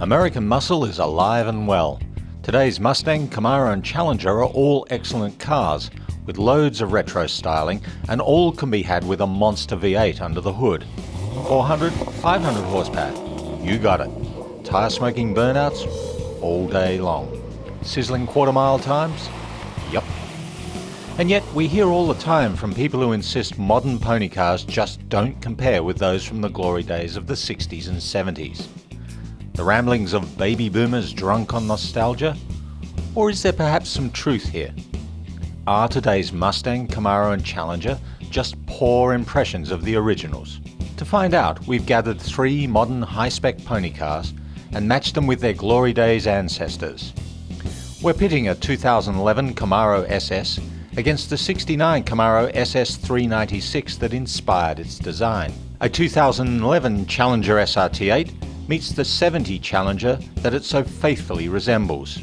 American muscle is alive and well. Today's Mustang, Camaro and Challenger are all excellent cars, with loads of retro styling, and all can be had with a monster V8 under the hood. 400, 500 horsepower, you got it. Tire smoking burnouts, all day long. Sizzling quarter-mile times? Yup. And yet we hear all the time from people who insist modern pony cars just don't compare with those from the glory days of the 60s and 70s. The ramblings of baby boomers drunk on nostalgia? Or is there perhaps some truth here? Are today's Mustang, Camaro and Challenger just poor impressions of the originals? To find out, we've gathered 3 modern high-spec pony cars and matched them with their glory days ancestors. We're pitting a 2011 Camaro SS against the '69 Camaro SS396 that inspired its design. A 2011 Challenger SRT8 meets the '70 Challenger that it so faithfully resembles.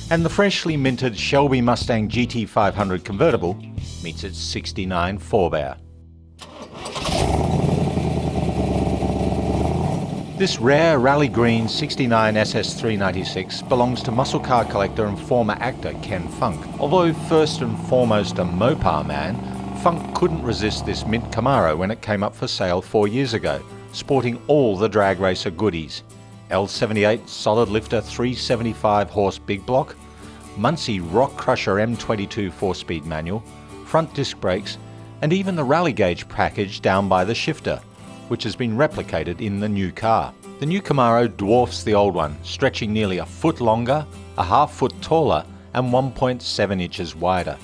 And the freshly minted Shelby Mustang GT500 convertible meets its '69 forebear. This rare rally green '69 SS396 belongs to muscle car collector and former actor Ken Funk. Although first and foremost a Mopar man, Funk couldn't resist this mint Camaro when it came up for sale 4 years ago, sporting all the drag racer goodies. L78 solid lifter 375 horse big block, Muncie Rock Crusher M22 4-speed manual, front disc brakes, and even the rally gauge package down by the shifter, which has been replicated in the new car. The new Camaro dwarfs the old one, stretching nearly a foot longer, a half foot taller, and 1.7 inches wider.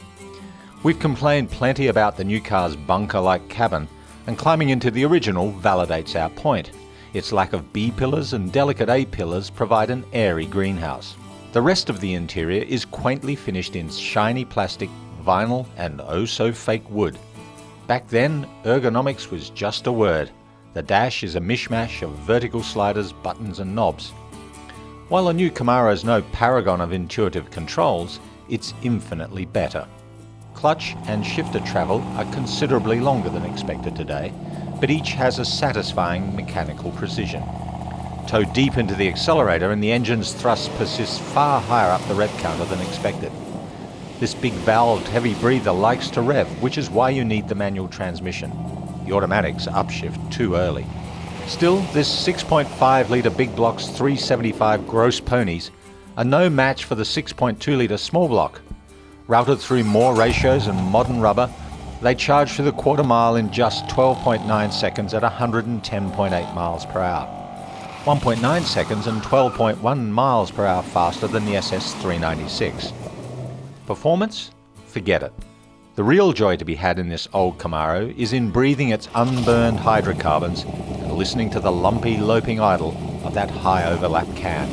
We've complained plenty about the new car's bunker-like cabin, and climbing into the original validates our point. Its lack of B-pillars and delicate A-pillars provide an airy greenhouse. The rest of the interior is quaintly finished in shiny plastic, vinyl, and oh-so-fake wood. Back then, ergonomics was just a word. The dash is a mishmash of vertical sliders, buttons and knobs. While the new Camaro is no paragon of intuitive controls, it's infinitely better. Clutch and shifter travel are considerably longer than expected today, but each has a satisfying mechanical precision. Toe deep into the accelerator and the engine's thrust persists far higher up the rev counter than expected. This big valved heavy breather likes to rev, which is why you need the manual transmission. The automatic's upshift too early. Still, this 6.5 litre big block's 375 gross ponies are no match for the 6.2 litre small block. Routed through more ratios and modern rubber, they charge through the quarter mile in just 12.9 seconds at 110.8 miles per hour. 1.9 seconds and 12.1 miles per hour faster than the SS396. Performance? Forget it. The real joy to be had in this old Camaro is in breathing its unburned hydrocarbons and listening to the lumpy, loping idle of that high overlap cam.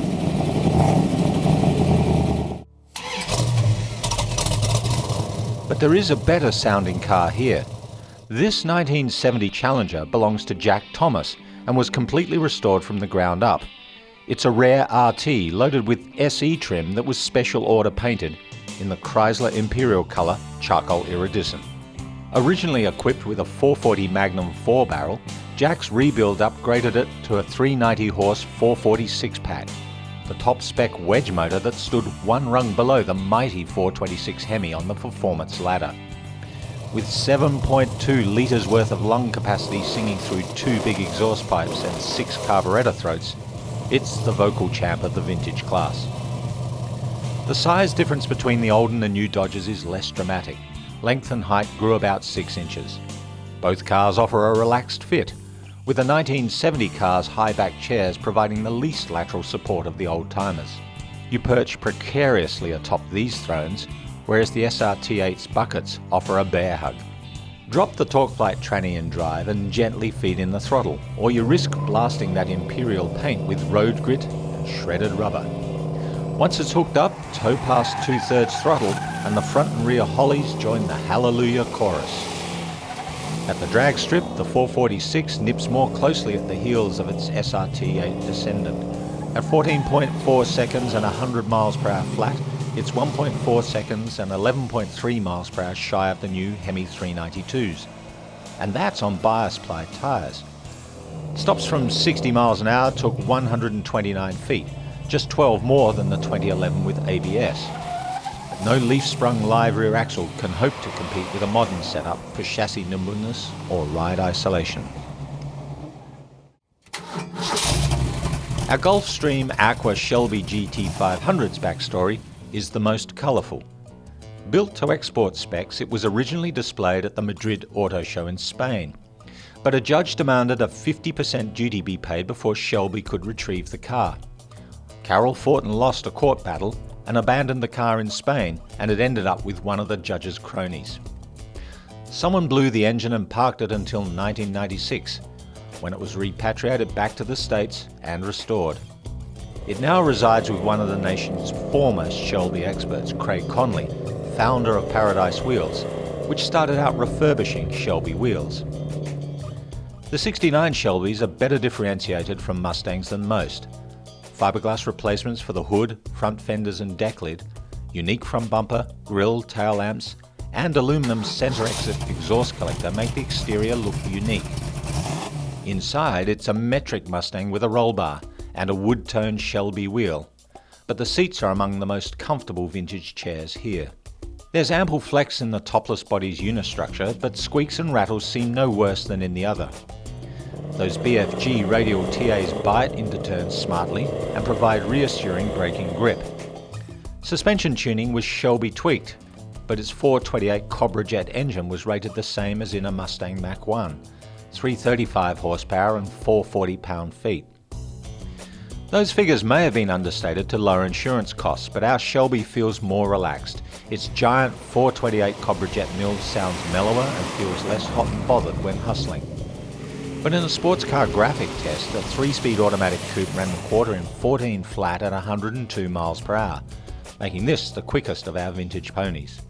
But there is a better sounding car here. This 1970 Challenger belongs to Jack Thomas and was completely restored from the ground up. It's a rare RT loaded with SE trim that was special order painted in the Chrysler Imperial colour charcoal iridescent. Originally equipped with a 440 Magnum 4-barrel, Jack's rebuild upgraded it to a 390 horse 440 6-pack, the top spec wedge motor that stood one rung below the mighty 426 Hemi on the performance ladder. With 7.2 litres worth of lung capacity singing through 2 big exhaust pipes and 6 carburettor throats, it's the vocal champ of the vintage class. The size difference between the old and the new Dodges is less dramatic. Length and height grew about 6 inches. Both cars offer a relaxed fit, with the 1970 car's high-back chairs providing the least lateral support of the old-timers. You perch precariously atop these thrones, whereas the SRT8's buckets offer a bear hug. Drop the TorqueFlite tranny in drive and gently feed in the throttle, or you risk blasting that Imperial paint with road grit and shredded rubber. Once it's hooked up, tow past 2/3 throttle and the front and rear Hollies join the Hallelujah chorus. At the drag strip, the 446 nips more closely at the heels of its SRT8 descendant. At 14.4 seconds and 100 miles per hour flat, it's 1.4 seconds and 11.3 miles per hour shy of the new Hemi 392s. And that's on bias ply tyres. Stops from 60 miles an hour took 129 feet, just 12 more than the 2011 with ABS. But no leaf-sprung live rear axle can hope to compete with a modern setup for chassis nimbleness or ride isolation. Our Gulfstream Aqua Shelby GT500's backstory is the most colourful. Built to export specs, it was originally displayed at the Madrid Auto Show in Spain. But a judge demanded a 50% duty be paid before Shelby could retrieve the car. Carroll fought and lost a court battle and abandoned the car in Spain, and it ended up with one of the judge's cronies. Someone blew the engine and parked it until 1996, when it was repatriated back to the States and restored. It now resides with one of the nation's foremost Shelby experts, Craig Conley, founder of Paradise Wheels, which started out refurbishing Shelby wheels. The 69 Shelbys are better differentiated from Mustangs than most. Fiberglass replacements for the hood, front fenders and deck lid, unique front bumper, grille, tail lamps, and aluminum center exit exhaust collector make the exterior look unique. Inside, it's a metric Mustang with a roll bar and a wood-toned Shelby wheel, but the seats are among the most comfortable vintage chairs here. There's ample flex in the topless body's unistructure, but squeaks and rattles seem no worse than in the other. Those BFG radial TAs bite into turns smartly and provide reassuring braking grip. Suspension tuning was Shelby tweaked, but its 428 Cobra Jet engine was rated the same as in a Mustang Mach-1. 335 horsepower and 440 pound-feet. Those figures may have been understated to lower insurance costs, but our Shelby feels more relaxed. Its giant 428 Cobra Jet mill sounds mellower and feels less hot and bothered when hustling. But in a sports car graphic test, a 3-speed automatic coupe ran the quarter in 14 flat at 102 miles per hour, making this the quickest of our vintage ponies.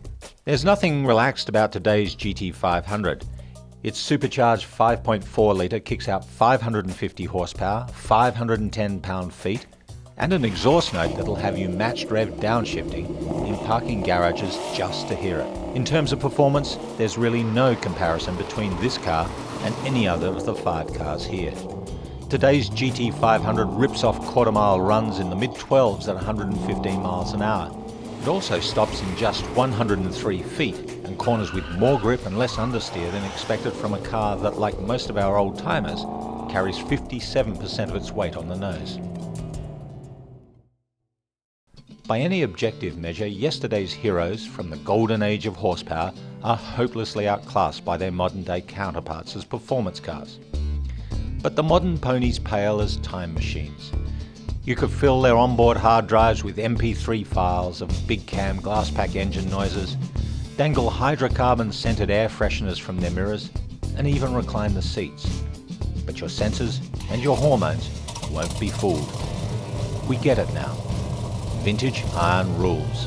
There's nothing relaxed about today's GT500. Its supercharged 5.4 litre kicks out 550 horsepower, 510 pound-feet, and an exhaust note that'll have you matched rev downshifting in parking garages just to hear it. In terms of performance, there's really no comparison between this car and any other of the 5 cars here. Today's GT500 rips off quarter-mile runs in the mid-12s at 115 miles an hour. It also stops in just 103 feet and corners with more grip and less understeer than expected from a car that, like most of our old-timers, carries 57% of its weight on the nose. By any objective measure, yesterday's heroes from the golden age of horsepower are hopelessly outclassed by their modern-day counterparts as performance cars. But the modern ponies pale as time machines. You could fill their onboard hard drives with MP3 files of big cam glass pack engine noises, dangle hydrocarbon-scented air fresheners from their mirrors, and even recline the seats. But your senses and your hormones won't be fooled. We get it now. Vintage iron rules.